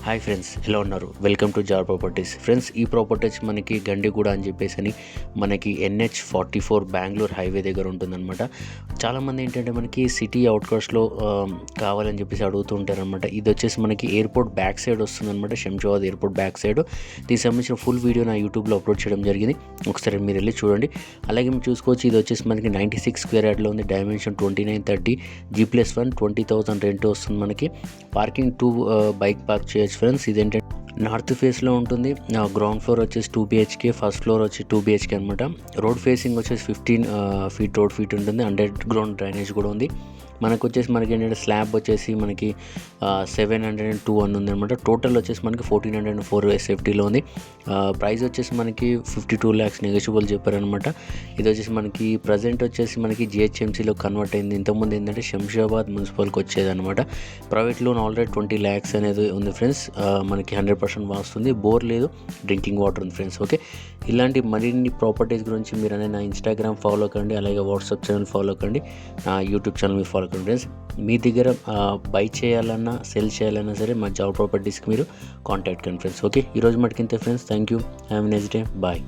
Hi friends, ఎలా ఉన్నారు? Welcome to Jar properties. Friends, ఈ ప్రాపర్టీస్ మనకి గండిగూడ అని చెప్పేసి మనకి NH44 బెంగళూరు హైవే దగ్గర ఉంటుందన్నమాట. చాలామంది ఏంటంటే మనకి సిటీ అవుట్కట్స్లో కావాలని చెప్పేసి అడుగుతూ ఉంటారనమాట. ఇది వచ్చేసి మనకి ఎయిర్పోర్ట్ బ్యాక్ సైడ్ వస్తుందన్నమాట, శంషాబాద్ ఎయిర్పోర్ట్ బ్యాక్ సైడ్. దీనికి సంబంధించిన ఫుల్ వీడియో నా యూట్యూబ్లో అప్లోడ్ చేయడం జరిగింది, ఒకసారి మీరు వెళ్ళి చూడండి. అలాగే మీరు చూసుకోవచ్చు, ఇది వచ్చేసి మనకి 96 స్క్వేర్ యార్డ్లో ఉంది. డైమెన్షన్ 2930, G+1 20,000 రెంట్ వస్తుంది. మనకి పార్కింగ్ 2 బైక్ పార్క్ చేయొచ్చు. ఫ్రెండ్స్, ఇదేంటంటే నార్త్ ఫేస్లో ఉంటుంది. గ్రౌండ్ ఫ్లోర్ వచ్చేసి 2 BHK, ఫస్ట్ ఫ్లోర్ వచ్చి 2 BHK అనమాట. రోడ్ ఫేసింగ్ వచ్చేసి 15 ఫీట్ రోడ్ ఫీట్ ఉంటుంది. అండర్ గ్రౌండ్ డ్రైనేజ్ కూడా ఉంది. మనకు ఏంటంటే స్లాబ్ వచ్చేసి మనకి 702 అని ఉంది అనమాట. టోటల్ వచ్చేసి మనకి 1404 SFTలో ఉంది. ప్రైస్ వచ్చేసి మనకి 52 lakhs నెగోషియబుల్ చెప్పారనమాట. ఇది వచ్చేసి మనకి ప్రజెంట్ వచ్చేసి మనకి GHMCలో కన్వర్ట్ అయింది. ఇంతకుముందు ఏంటంటే శంషాబాద్ మున్సిపల్కి వచ్చేది అనమాట. ప్రైవేట్ లోన్ ఆల్రెడీ 20 lakhs అనేది ఉంది ఫ్రెండ్స్. మనకి 100% వస్తుంది. బోర్ లేదు, డ్రింకింగ్ వాటర్ ఉంది ఫ్రెండ్స్. ఓకే, ఇలాంటి మరిన్ని ప్రాపర్టీస్ గురించి మీరు అనేది నా ఇన్స్టాగ్రామ్ ఫాలో కండి, అలాగే వాట్సాప్ ఛానల్ ఫాలో కండి, నా యూట్యూబ్ ఛానల్ మీరు ఫాలో కండి ఫ్రెండ్స్. మీ దగ్గర బై చేయాలన్నా సెల్ చేయాలన్నా సరే మా జాబ్ ప్రాపర్టీస్కి మీరు కాంటాక్ట్ కండి ఫ్రెండ్స్. ఓకే, ఈరోజు మటుకింతే friends. Thank you, have a nice day, bye.